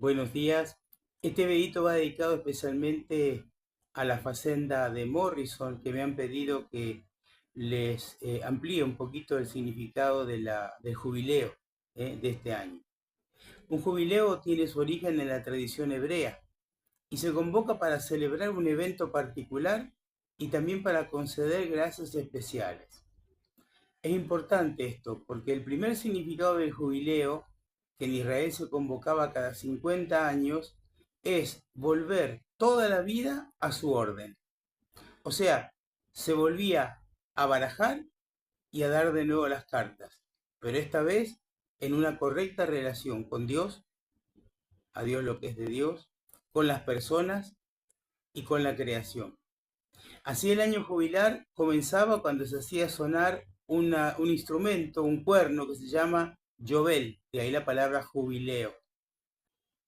Buenos días. Este videito va dedicado especialmente a la facenda de Morrison, que me han pedido que les amplíe un poquito el significado del jubileo de este año. Un jubileo tiene su origen en la tradición hebrea y se convoca para celebrar un evento particular y también para conceder gracias especiales. Es importante esto porque el primer significado del jubileo, que en Israel se convocaba cada 50 años, es volver toda la vida a su orden. O sea, se volvía a barajar y a dar de nuevo las cartas, pero esta vez en una correcta relación con Dios, a Dios lo que es de Dios, con las personas y con la creación. Así el año jubilar comenzaba cuando se hacía sonar un instrumento, un cuerno que se llama Yobel, de ahí la palabra jubileo.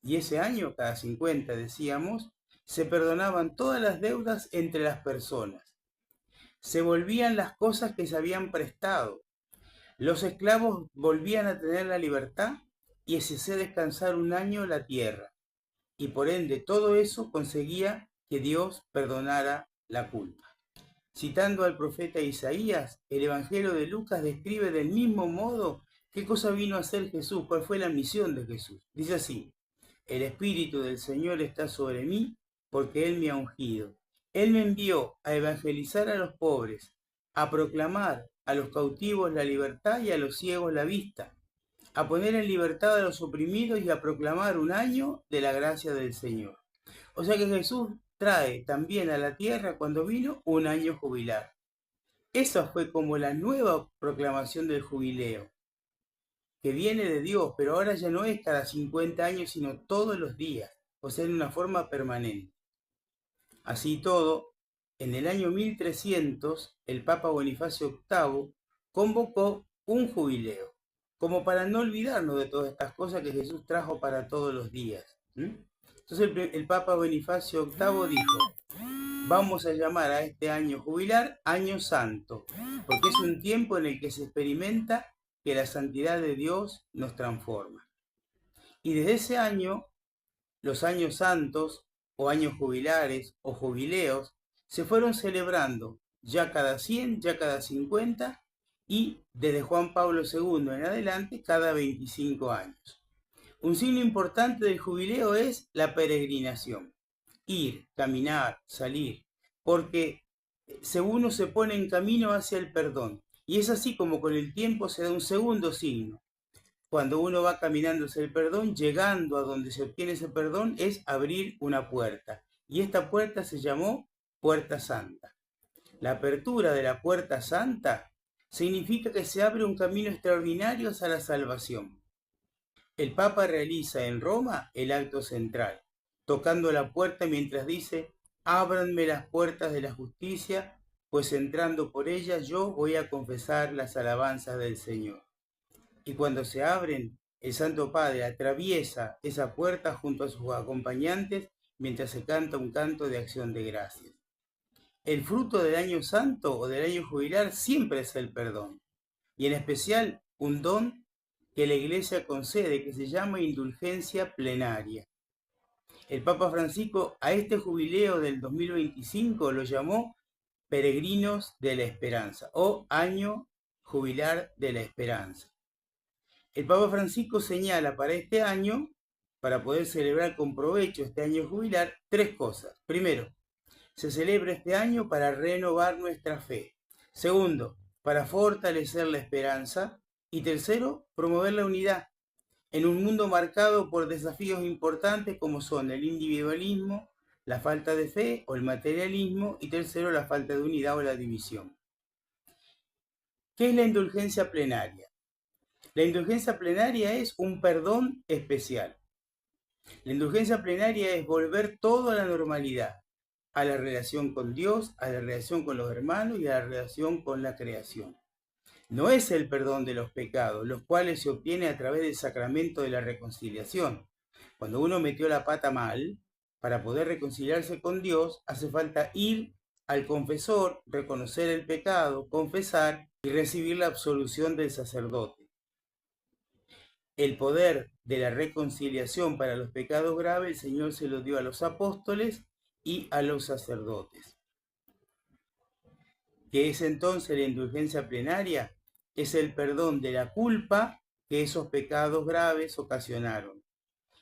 Y ese año, cada 50 decíamos, se perdonaban todas las deudas entre las personas. Se volvían las cosas que se habían prestado. Los esclavos volvían a tener la libertad y se hacía descansar un año la tierra. Y por ende todo eso conseguía que Dios perdonara la culpa. Citando al profeta Isaías, el Evangelio de Lucas describe del mismo modo qué cosa vino a hacer Jesús, cuál fue la misión de Jesús. Dice así: el Espíritu del Señor está sobre mí porque Él me ha ungido. Él me envió a evangelizar a los pobres, a proclamar a los cautivos la libertad y a los ciegos la vista, a poner en libertad a los oprimidos y a proclamar un año de la gracia del Señor. O sea que Jesús trae también a la tierra, cuando vino, un año jubilar. Esa fue como la nueva proclamación del jubileo, que viene de Dios, pero ahora ya no es cada 50 años, sino todos los días, o sea, en una forma permanente. Así todo, en el año 1300, el Papa Bonifacio VIII convocó un jubileo, como para no olvidarnos de todas estas cosas que Jesús trajo para todos los días. Entonces el Papa Bonifacio VIII dijo: vamos a llamar a este año jubilar Año Santo, porque es un tiempo en el que se experimenta que la santidad de Dios nos transforma. Y desde ese año, los años santos, o años jubilares, o jubileos, se fueron celebrando ya cada 100, ya cada 50, y desde Juan Pablo II en adelante, cada 25 años. Un signo importante del jubileo es la peregrinación. Ir, caminar, salir, porque uno se pone en camino hacia el perdón. Y es así como con el tiempo se da un segundo signo. Cuando uno va caminando hacia el perdón, llegando a donde se obtiene ese perdón, es abrir una puerta. Y esta puerta se llamó Puerta Santa. La apertura de la Puerta Santa significa que se abre un camino extraordinario hacia la salvación. El Papa realiza en Roma el acto central, tocando la puerta mientras dice: ábranme las puertas de la justicia, pues entrando por ellas yo voy a confesar las alabanzas del Señor. Y cuando se abren, el Santo Padre atraviesa esa puerta junto a sus acompañantes mientras se canta un canto de acción de gracias. El fruto del año santo o del año jubilar siempre es el perdón, y en especial un don que la Iglesia concede, que se llama indulgencia plenaria. El Papa Francisco a este jubileo del 2025 lo llamó Peregrinos de la Esperanza, o Año Jubilar de la Esperanza. El Papa Francisco señala para este año, para poder celebrar con provecho este año jubilar, tres cosas. Primero, se celebra este año para renovar nuestra fe. Segundo, para fortalecer la esperanza. Y tercero, promover la unidad en un mundo marcado por desafíos importantes como son el individualismo, la falta de fe o el materialismo, y tercero, la falta de unidad o la división. ¿Qué es la indulgencia plenaria? La indulgencia plenaria es un perdón especial. La indulgencia plenaria es volver todo a la normalidad, a la relación con Dios, a la relación con los hermanos y a la relación con la creación. No es el perdón de los pecados, los cuales se obtiene a través del sacramento de la reconciliación. Cuando uno metió la pata mal, para poder reconciliarse con Dios, hace falta ir al confesor, reconocer el pecado, confesar y recibir la absolución del sacerdote. El poder de la reconciliación para los pecados graves, el Señor se lo dio a los apóstoles y a los sacerdotes. ¿Qué es entonces la indulgencia plenaria? Es el perdón de la culpa que esos pecados graves ocasionaron.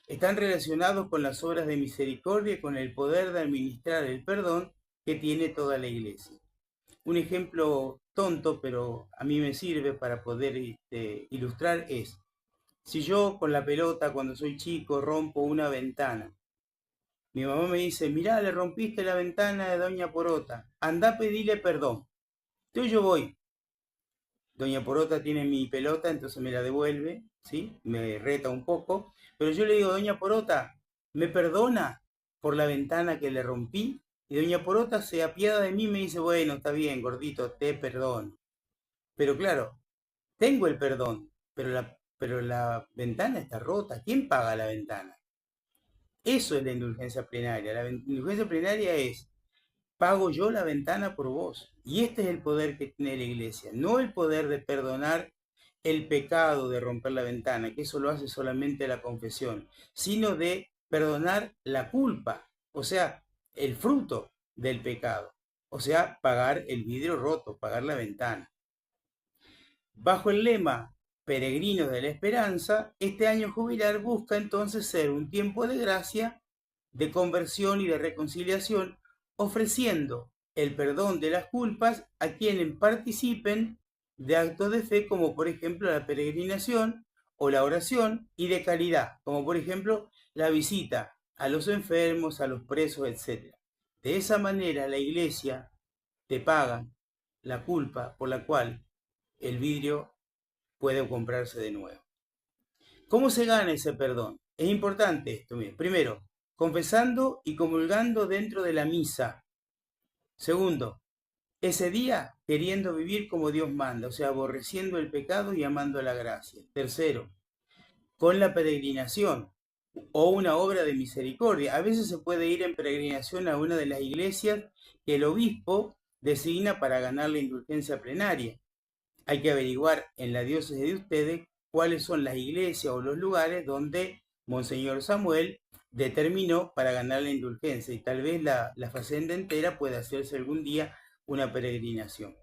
Están relacionados con las obras de misericordia y con el poder de administrar el perdón que tiene toda la Iglesia. Un ejemplo tonto, pero a mí me sirve para poder ilustrar es, si yo con la pelota cuando soy chico rompo una ventana, mi mamá me dice, mirá, le rompiste la ventana de Doña Porota, andá a pedirle perdón. Entonces yo voy, Doña Porota tiene mi pelota, entonces me la devuelve, ¿sí? Me reta un poco, pero yo le digo, Doña Porota, ¿me perdona por la ventana que le rompí? Y Doña Porota se apiada de mí y me dice, bueno, está bien, gordito, te perdono. Pero claro, tengo el perdón, pero la ventana está rota. ¿Quién paga la ventana? Eso es la indulgencia plenaria. La indulgencia plenaria es, pago yo la ventana por vos. Y este es el poder que tiene la Iglesia. No el poder de perdonar el pecado de romper la ventana, que eso lo hace solamente la confesión, sino de perdonar la culpa, o sea, el fruto del pecado. O sea, pagar el vidrio roto, pagar la ventana. Bajo el lema Peregrinos de la Esperanza, este año jubilar busca entonces ser un tiempo de gracia, de conversión y de reconciliación, ofreciendo el perdón de las culpas a quienes participen de actos de fe, como por ejemplo la peregrinación o la oración, y de caridad, como por ejemplo la visita a los enfermos, a los presos, etc. De esa manera la Iglesia te paga la culpa por la cual el vidrio puede comprarse de nuevo. ¿Cómo se gana ese perdón? Es importante esto. Mire. Primero, confesando y comulgando dentro de la misa. Segundo, ese día queriendo vivir como Dios manda, o sea, aborreciendo el pecado y amando la gracia. Tercero, con la peregrinación o una obra de misericordia. A veces se puede ir en peregrinación a una de las iglesias que el obispo designa para ganar la indulgencia plenaria. Hay que averiguar en la diócesis de ustedes cuáles son las iglesias o los lugares donde Monseñor Samuel determinó para ganar la indulgencia, y tal vez la facenda entera pueda hacerse algún día una peregrinación.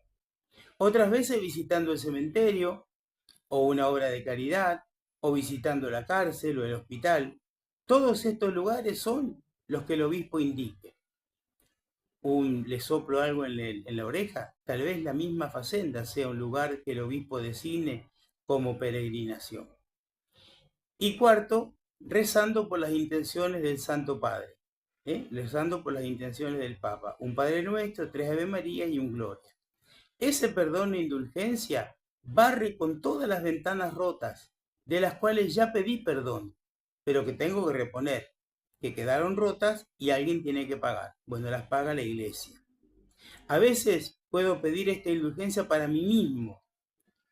Otras veces visitando el cementerio o una obra de caridad, o visitando la cárcel o el hospital. Todos estos lugares son los que el obispo indique. Le soplo algo en la oreja, tal vez la misma facenda sea un lugar que el obispo designe como peregrinación. Y cuarto, rezando por las intenciones del Santo Padre, rezando por las intenciones del Papa. Un Padre Nuestro, 3 Ave María y un Gloria. Ese perdón e indulgencia barre con todas las ventanas rotas, de las cuales ya pedí perdón, pero que tengo que reponer, que quedaron rotas y alguien tiene que pagar. Bueno, las paga la Iglesia. A veces puedo pedir esta indulgencia para mí mismo.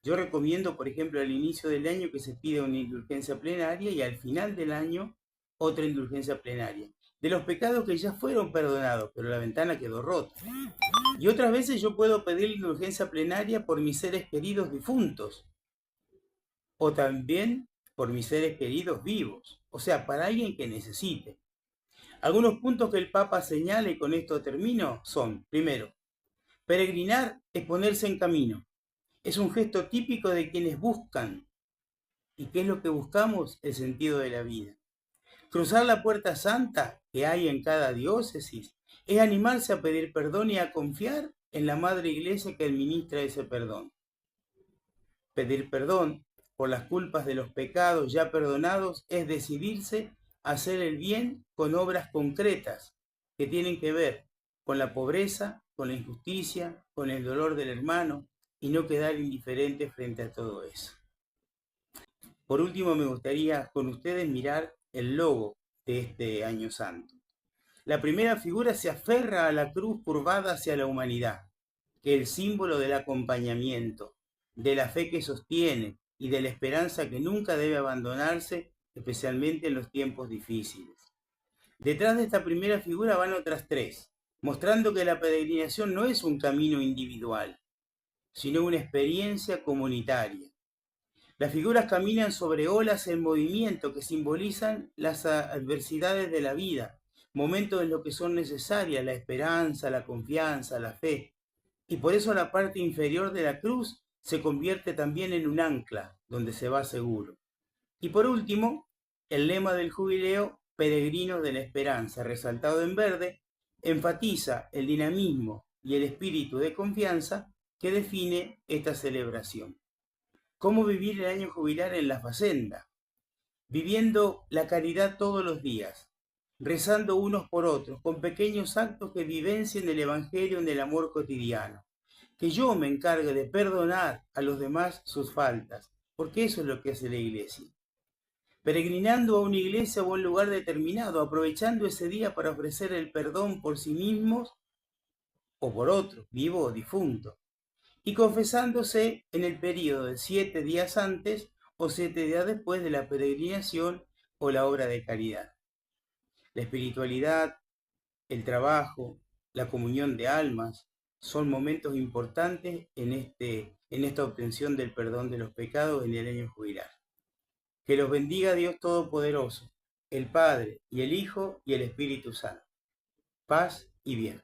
Yo recomiendo, por ejemplo, al inicio del año que se pida una indulgencia plenaria y al final del año otra indulgencia plenaria. De los pecados que ya fueron perdonados, pero la ventana quedó rota. Y otras veces yo puedo pedir indulgencia plenaria por mis seres queridos difuntos, o también por mis seres queridos vivos, o sea, para alguien que necesite. Algunos puntos que el Papa señala, y con esto termino, son, primero, peregrinar es ponerse en camino. Es un gesto típico de quienes buscan. ¿Y qué es lo que buscamos? El sentido de la vida. Cruzar la puerta santa que hay en cada diócesis es animarse a pedir perdón y a confiar en la Madre Iglesia que administra ese perdón. Pedir perdón por las culpas de los pecados ya perdonados es decidirse a hacer el bien con obras concretas que tienen que ver con la pobreza, con la injusticia, con el dolor del hermano, y no quedar indiferente frente a todo eso. Por último, me gustaría con ustedes mirar el logo de este Año Santo. La primera figura se aferra a la cruz curvada hacia la humanidad, que es el símbolo del acompañamiento, de la fe que sostiene y de la esperanza que nunca debe abandonarse, especialmente en los tiempos difíciles. Detrás de esta primera figura van otras tres, mostrando que la peregrinación no es un camino individual, sino una experiencia comunitaria. Las figuras caminan sobre olas en movimiento que simbolizan las adversidades de la vida, momentos en los que son necesarias la esperanza, la confianza, la fe. Y por eso la parte inferior de la cruz se convierte también en un ancla donde se va seguro. Y por último, el lema del jubileo, Peregrinos de la Esperanza, resaltado en verde, enfatiza el dinamismo y el espíritu de confianza que define esta celebración. ¿Cómo vivir el año jubilar en la Facenda? Viviendo la caridad todos los días, rezando unos por otros, con pequeños actos que vivencien el Evangelio en el amor cotidiano. Que yo me encargue de perdonar a los demás sus faltas, porque eso es lo que hace la Iglesia. Peregrinando a una iglesia o a un lugar determinado, aprovechando ese día para ofrecer el perdón por sí mismos o por otros, vivo o difunto, y confesándose en el periodo de 7 días antes o 7 días después de la peregrinación o la obra de caridad. La espiritualidad, el trabajo, la comunión de almas son momentos importantes en esta obtención del perdón de los pecados en el año jubilar. Que los bendiga Dios Todopoderoso, el Padre y el Hijo y el Espíritu Santo. Paz y bien.